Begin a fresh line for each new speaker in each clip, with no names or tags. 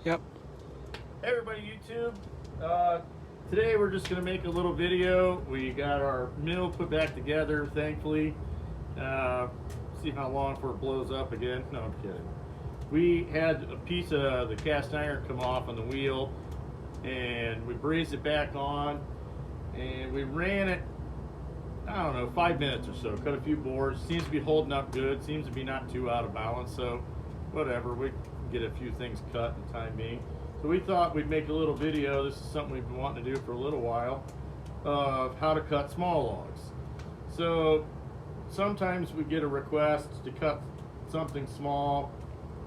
Yep.
Hey everybody, YouTube. Today we're just going to make a little video. We got our mill put back together, thankfully. See how long before it blows up again. No, I'm kidding. We had a piece of the cast iron come off on the wheel, and we brazed it back on, and we ran it, I don't know, 5 minutes or so. Cut a few boards. Seems to be holding up good. Seems to be not too out of balance, so whatever. We get a few things cut in the time being. So we thought we'd make a little video. This is something we've been wanting to do for a little while, of how to cut small logs. So sometimes we get a request to cut something small.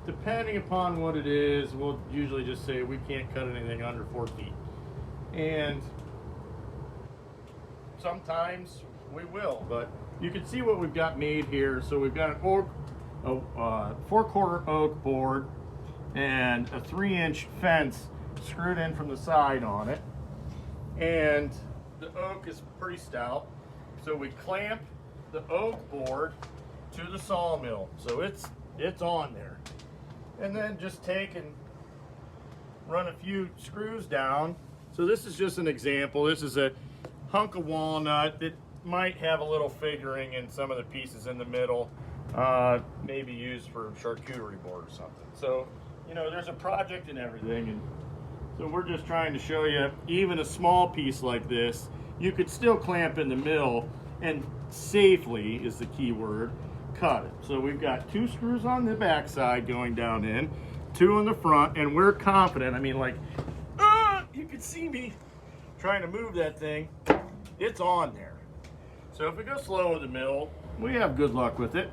Depending upon what it is, we'll usually just say we can't cut anything under 4 feet. And sometimes we will, but you can see what we've got made here. So we've got an oak, a 4/4 oak board, and a 3-inch fence screwed in from the side on it. And the oak is pretty stout, so we clamp the oak board to the sawmill, so it's on there. And then just take and run a few screws down. So this is just an example. This is a hunk of walnut that might have a little figuring in some of the pieces in the middle, maybe used for charcuterie board or something. So, you know, there's a project and everything, and so we're just trying to show you, even a small piece like this, you could still clamp in the mill and safely, is the key word, cut it. So we've got 2 screws on the back side going down in, 2 in the front, and we're confident. I mean, like, you can see me trying to move that thing. It's on there. So if we go slow with the mill, we have good luck with it.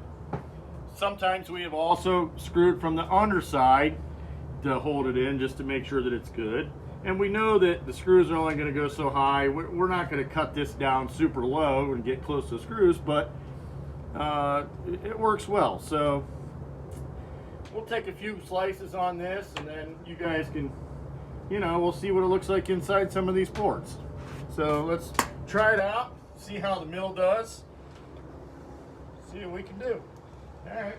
Sometimes we have also screwed from the underside to hold it in, just to make sure that it's good. And we know that the screws are only going to go so high. We're not going to cut this down super low and get close to the screws, but it works well. So we'll take a few slices on this, and then you guys can, you know, we'll see what it looks like inside some of these boards. So let's try it out, see how the mill does, see what we can do. All right.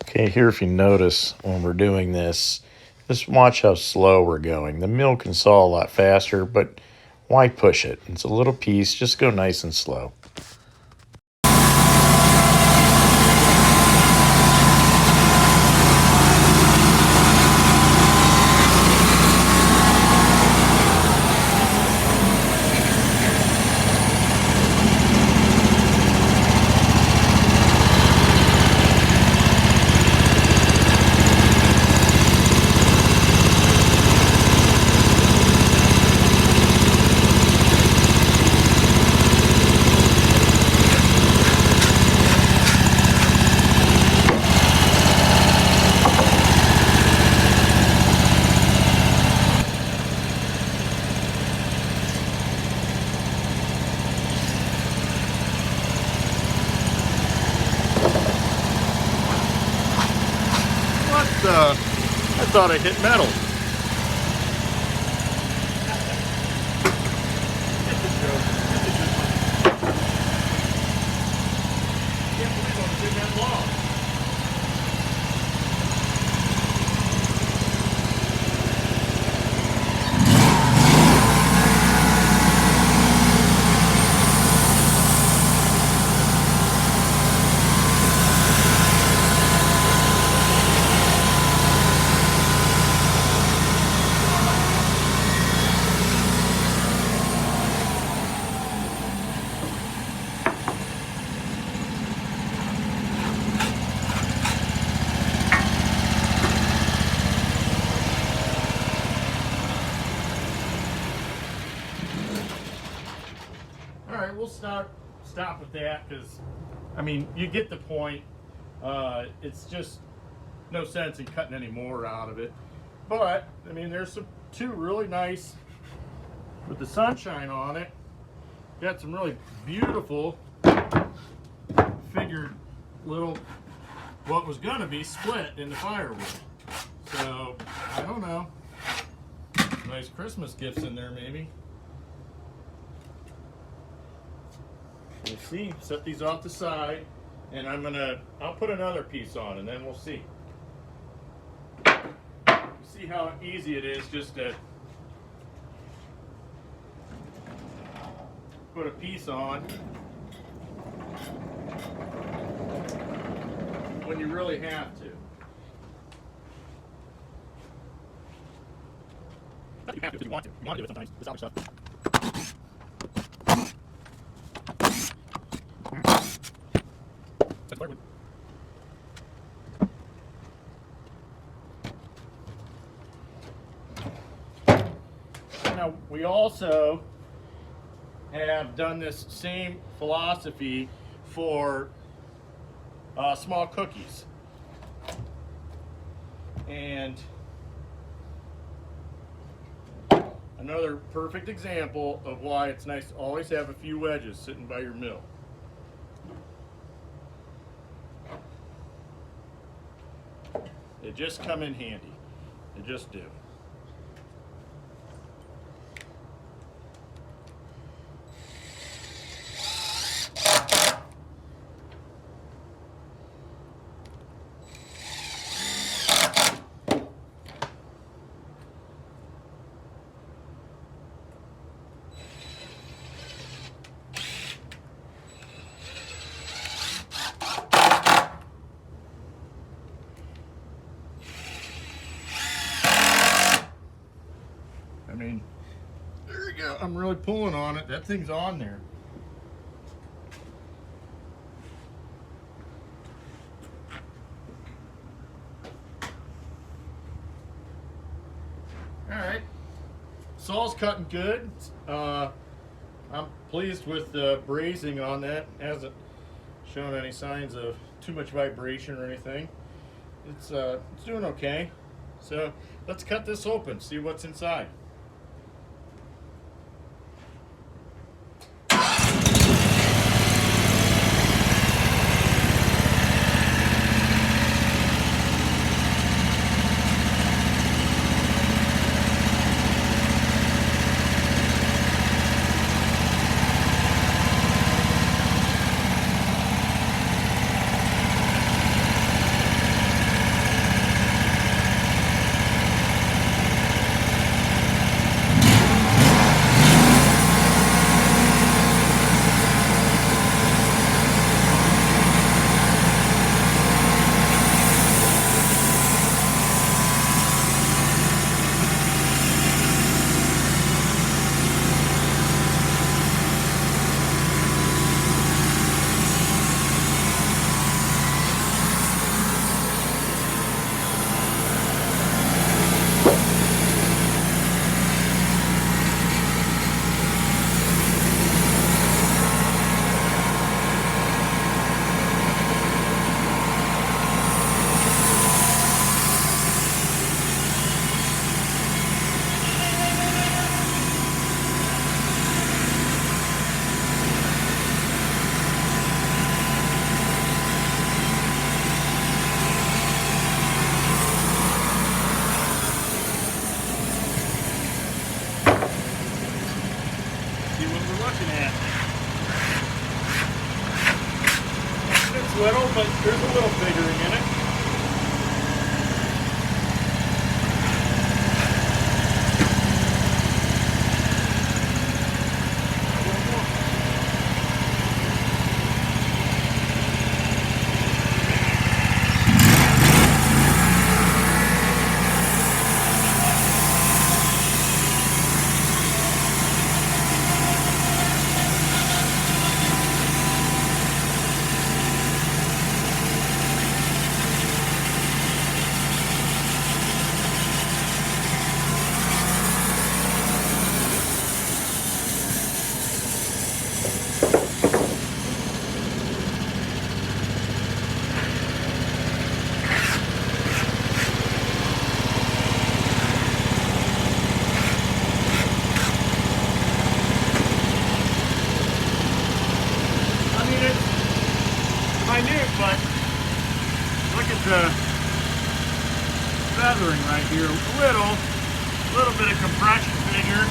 Okay, here if you notice when we're doing this, just watch how slow we're going. The mill can saw a lot faster, but why push it? It's a little piece, just go nice and slow.
I thought I hit metal. Can't believe I've been that long. right, we'll stop with that because, I mean, you get the point. It's just no sense in cutting any more out of it. But I mean, there's two really nice with the sunshine on it. Got some really beautiful figured little what was gonna be split in the firewood. So I don't know. Nice Christmas gifts in there maybe. Let's see. Set these off the side, and I'll put another piece on, and then we'll see. See how easy it is just to put a piece on when you really have to. You have to if you want to. You want to do it sometimes. This other stuff. Now, we also have done this same philosophy for small cookies. And another perfect example of why it's nice to always have a few wedges sitting by your mill. They just come in handy. They just do. I mean, there we go. I'm really pulling on it. That thing's on there. All right. Saw's cutting good. I'm pleased with the brazing on that. Hasn't shown any signs of too much vibration or anything. It's doing okay. So let's cut this open, see what's inside. Little, but there's a little figuring in it. minute, but look at the feathering right here. A little bit of compression figure.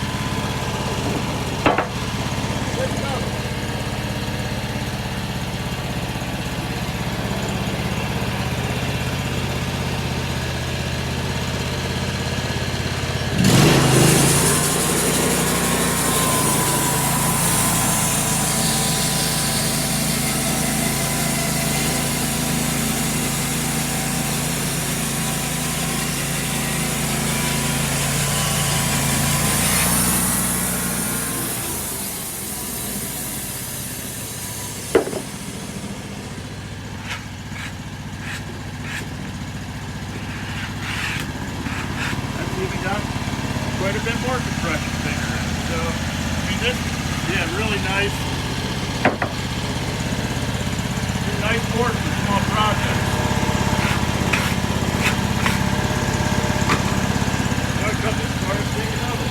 Even got quite a bit more compression figure in it. So, I mean, this, yeah, really nice. Nice board for small projects. So I cut this part and take another.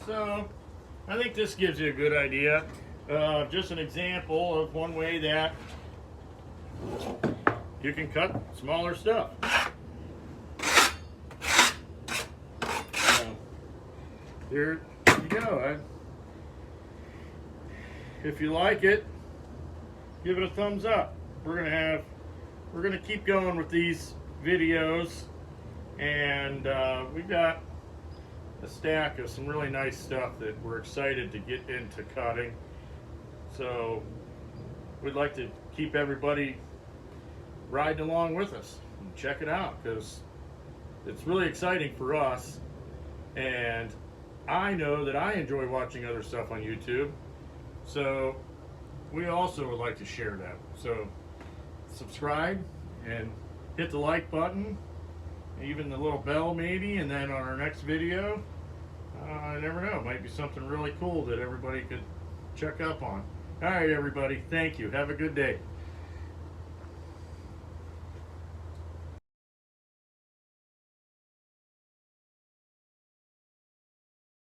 So, I think this gives you a good idea. Just an example of one way that you can cut smaller stuff. So, here you go. If you like it, give it a thumbs up. We're gonna keep going with these videos, and we've got a stack of some really nice stuff that we're excited to get into cutting. So we'd like to keep everybody riding along with us and check it out, because it's really exciting for us, and I know that I enjoy watching other stuff on YouTube, so we also would like to share that. So subscribe and hit the like button, even the little bell maybe, and then on our next video, I never know, it might be something really cool that everybody could check up on. All right, everybody, thank you. Have a good day.